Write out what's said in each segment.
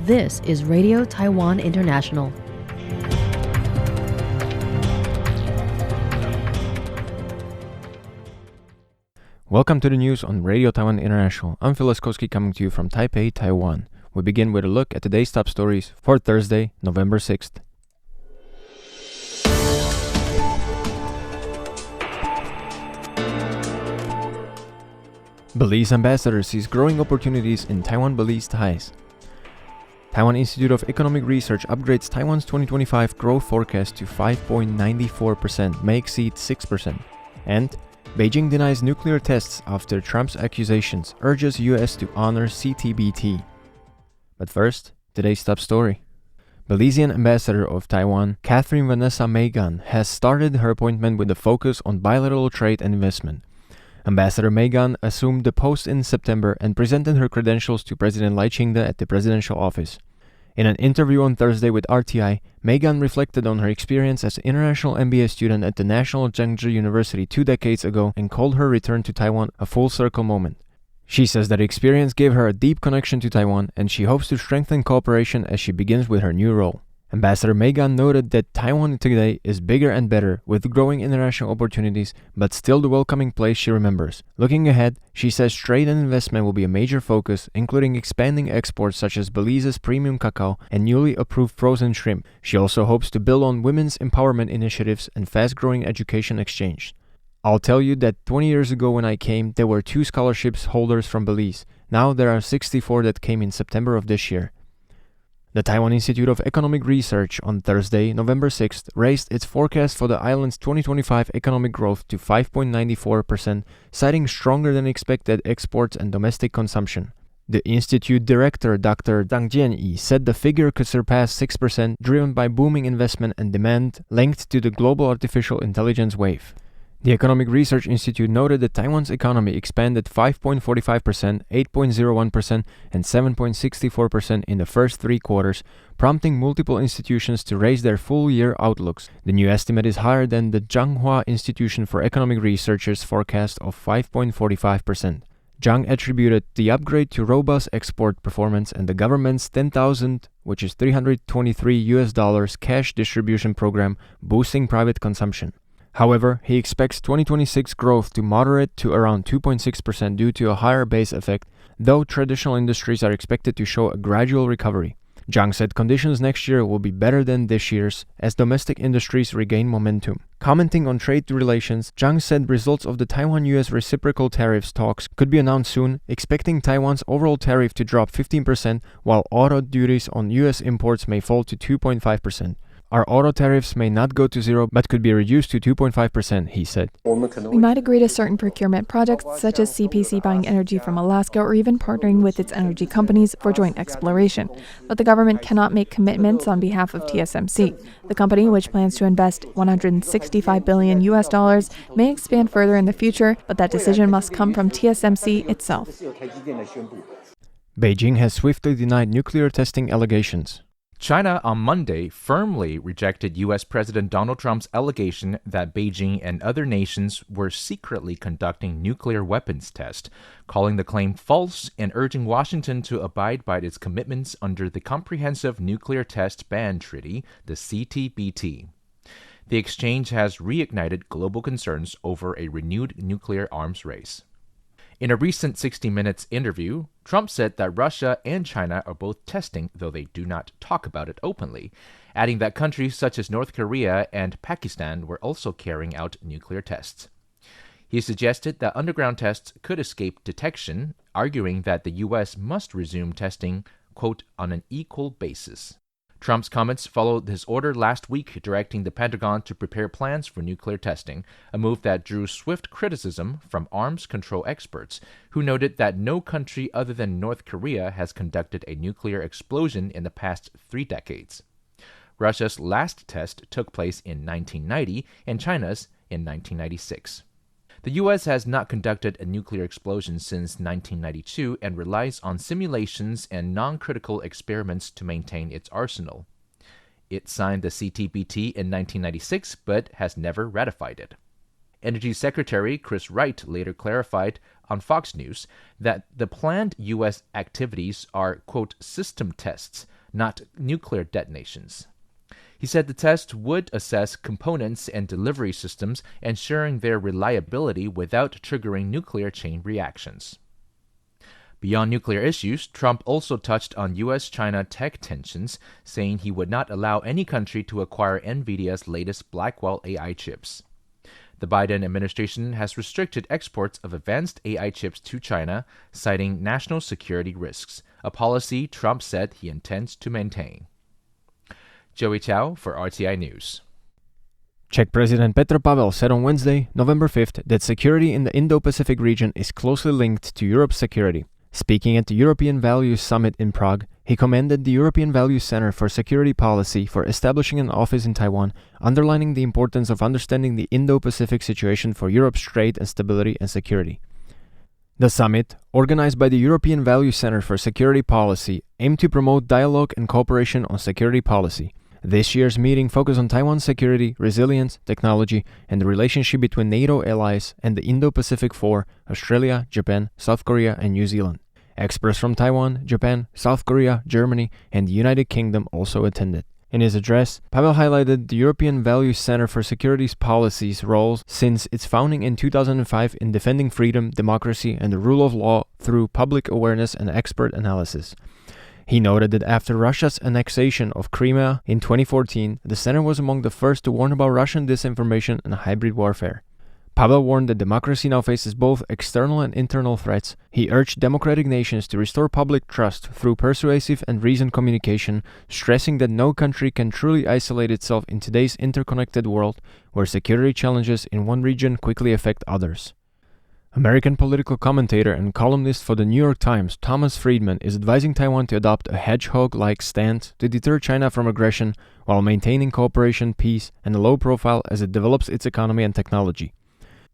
This is Radio Taiwan International. Welcome to the news on Radio Taiwan International. I'm Phil Laskowski coming to you from Taipei, Taiwan. We begin with a look at today's top stories for Thursday, November 6th. Belize Ambassador sees growing opportunities in Taiwan-Belize ties. Taiwan Institute of Economic Research upgrades Taiwan's 2025 growth forecast to 5.94%, may exceed 6%. And Beijing denies nuclear tests after Trump's accusations, urges US to honor CTBT. But first, today's top story. Belizean Ambassador of Taiwan, Katherine Vanessa Meighan, has started her appointment with a focus on bilateral trade and investment. Ambassador Meighan assumed the post in September and presented her credentials to President Lai Ching-te at the presidential office. In an interview on Thursday with RTI, Meighan reflected on her experience as an international MBA student at the National Zhengzhi University 2 decades ago and called her return to Taiwan a full-circle moment. She says that experience gave her a deep connection to Taiwan, and she hopes to strengthen cooperation as she begins with her new role. Ambassador Meighan noted that Taiwan today is bigger and better, with growing international opportunities, but still the welcoming place she remembers. Looking ahead, she says trade and investment will be a major focus, including expanding exports such as Belize's premium cacao and newly approved frozen shrimp. She also hopes to build on women's empowerment initiatives and fast-growing education exchange. I'll tell you that 20 years ago when I came, there were 2 scholarships holders from Belize. Now there are 64 that came in September of this year. The Taiwan Institute of Economic Research on Thursday, November 6th, raised its forecast for the island's 2025 economic growth to 5.94%, citing stronger than expected exports and domestic consumption. The Institute Director, Dr. Dang Jianyi, said the figure could surpass 6%, driven by booming investment and demand linked to the global artificial intelligence wave. The Economic Research Institute noted that Taiwan's economy expanded 5.45%, 8.01%, and 7.64% in the first 3 quarters, prompting multiple institutions to raise their full-year outlooks. The new estimate is higher than the Zhanghua Institution for Economic Research's forecast of 5.45%. Zhang attributed the upgrade to robust export performance and the government's 10,000, which is $323 cash distribution program, boosting private consumption. However, he expects 2026 growth to moderate to around 2.6% due to a higher base effect, though traditional industries are expected to show a gradual recovery. Zhang said conditions next year will be better than this year's as domestic industries regain momentum. Commenting on trade relations, Zhang said results of the Taiwan-US reciprocal tariffs talks could be announced soon, expecting Taiwan's overall tariff to drop 15%, while auto duties on US imports may fall to 2.5%. Our auto tariffs may not go to zero, but could be reduced to 2.5%, he said. We might agree to certain procurement projects, such as CPC buying energy from Alaska or even partnering with its energy companies for joint exploration. But the government cannot make commitments on behalf of TSMC. The company, which plans to invest $165 billion, may expand further in the future, but that decision must come from TSMC itself. Beijing has swiftly denied nuclear testing allegations. China on Monday firmly rejected U.S. President Donald Trump's allegation that Beijing and other nations were secretly conducting nuclear weapons tests, calling the claim false and urging Washington to abide by its commitments under the Comprehensive Nuclear Test Ban Treaty, the CTBT. The exchange has reignited global concerns over a renewed nuclear arms race. In a recent 60 Minutes interview, Trump said that Russia and China are both testing, though they do not talk about it openly, adding that countries such as North Korea and Pakistan were also carrying out nuclear tests. He suggested that underground tests could escape detection, arguing that the U.S. must resume testing, quote, on an equal basis. Trump's comments followed his order last week directing the Pentagon to prepare plans for nuclear testing, a move that drew swift criticism from arms control experts, who noted that no country other than North Korea has conducted a nuclear explosion in the past 3 decades. Russia's last test took place in 1990 and China's in 1996. The U.S. has not conducted a nuclear explosion since 1992 and relies on simulations and non-critical experiments to maintain its arsenal. It signed the CTBT in 1996 but has never ratified it. Energy Secretary Chris Wright later clarified on Fox News that the planned U.S. activities are, quote, system tests, not nuclear detonations. He said the test would assess components and delivery systems, ensuring their reliability without triggering nuclear chain reactions. Beyond nuclear issues, Trump also touched on U.S.-China tech tensions, saying he would not allow any country to acquire NVIDIA's latest Blackwell AI chips. The Biden administration has restricted exports of advanced AI chips to China, citing national security risks, a policy Trump said he intends to maintain. Joey Chow for RTI News. Czech President Petr Pavel said on Wednesday, November 5th, that security in the Indo-Pacific region is closely linked to Europe's security. Speaking at the European Values Summit in Prague, he commended the European Values Center for Security Policy for establishing an office in Taiwan, underlining the importance of understanding the Indo-Pacific situation for Europe's trade and stability and security. The summit, organized by the European Values Center for Security Policy, aimed to promote dialogue and cooperation on security policy. This year's meeting focused on Taiwan's security, resilience, technology, and the relationship between NATO allies and the Indo-Pacific Four, Australia, Japan, South Korea, and New Zealand. Experts from Taiwan, Japan, South Korea, Germany, and the United Kingdom also attended. In his address, Pavel highlighted the European Values Center for Security's policy's roles since its founding in 2005 in defending freedom, democracy, and the rule of law through public awareness and expert analysis. He noted that after Russia's annexation of Crimea in 2014, the center was among the first to warn about Russian disinformation and hybrid warfare. Pavel warned that democracy now faces both external and internal threats. He urged democratic nations to restore public trust through persuasive and reasoned communication, stressing that no country can truly isolate itself in today's interconnected world, where security challenges in one region quickly affect others. American political commentator and columnist for the New York Times, Thomas Friedman, is advising Taiwan to adopt a hedgehog-like stance to deter China from aggression while maintaining cooperation, peace, and a low profile as it develops its economy and technology.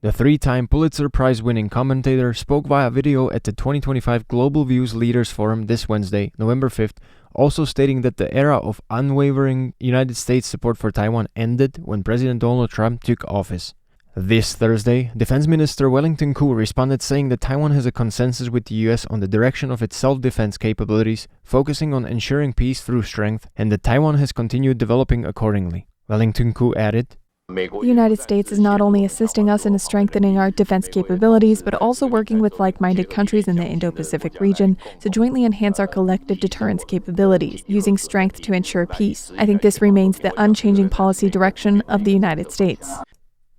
The three-time Pulitzer Prize-winning commentator spoke via video at the 2025 Global Views Leaders Forum this Wednesday, November 5th, also stating that the era of unwavering United States support for Taiwan ended when President Donald Trump took office. This Thursday, Defense Minister Wellington Koo responded saying that Taiwan has a consensus with the US on the direction of its self-defense capabilities, focusing on ensuring peace through strength, and that Taiwan has continued developing accordingly. Wellington Koo added, "The United States is not only assisting us in strengthening our defense capabilities, but also working with like-minded countries in the Indo-Pacific region to jointly enhance our collective deterrence capabilities, using strength to ensure peace. I think this remains the unchanging policy direction of the United States."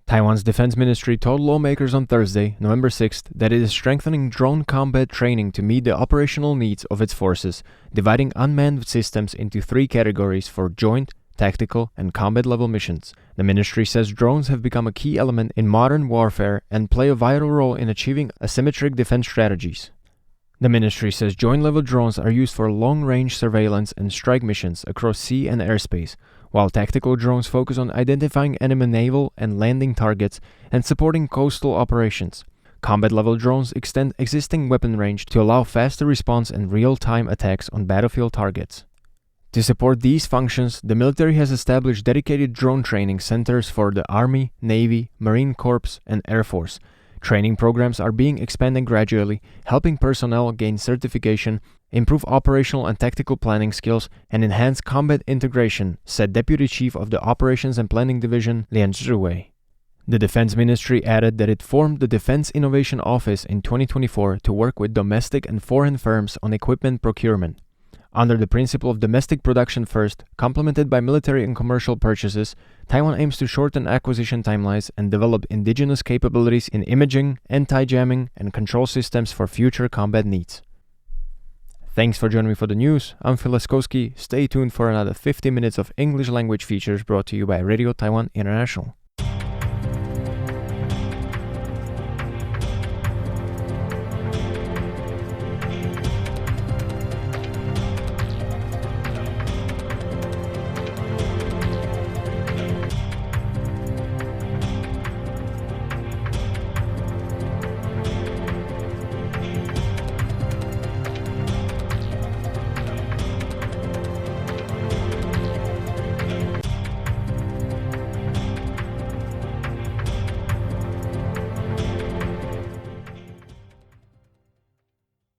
Taiwan's defense ministry told lawmakers on Thursday, November 6th, that it is strengthening drone combat training to meet the operational needs of its forces, dividing unmanned systems into three categories for joint, tactical, and combat-level missions. The ministry says drones have become a key element in modern warfare and play a vital role in achieving asymmetric defense strategies. The ministry says joint-level drones are used for long-range surveillance and strike missions across sea and airspace, while tactical drones focus on identifying enemy naval and landing targets and supporting coastal operations. Combat-level drones extend existing weapon range to allow faster response and real-time attacks on battlefield targets. To support these functions, the military has established dedicated drone training centers for the Army, Navy, Marine Corps, and Air Force. Training programs are being expanded gradually, helping personnel gain certification, improve operational and tactical planning skills, and enhance combat integration, said Deputy Chief of the Operations and Planning Division, Lian Zhiwei. The Defense Ministry added that it formed the Defense Innovation Office in 2024 to work with domestic and foreign firms on equipment procurement. Under the principle of domestic production first, complemented by military and commercial purchases, Taiwan aims to shorten acquisition timelines and develop indigenous capabilities in imaging, anti-jamming, and control systems for future combat needs. Thanks for joining me for the news. I'm Phil Leskowski. Stay tuned for another 50 minutes of English language features brought to you by Radio Taiwan International.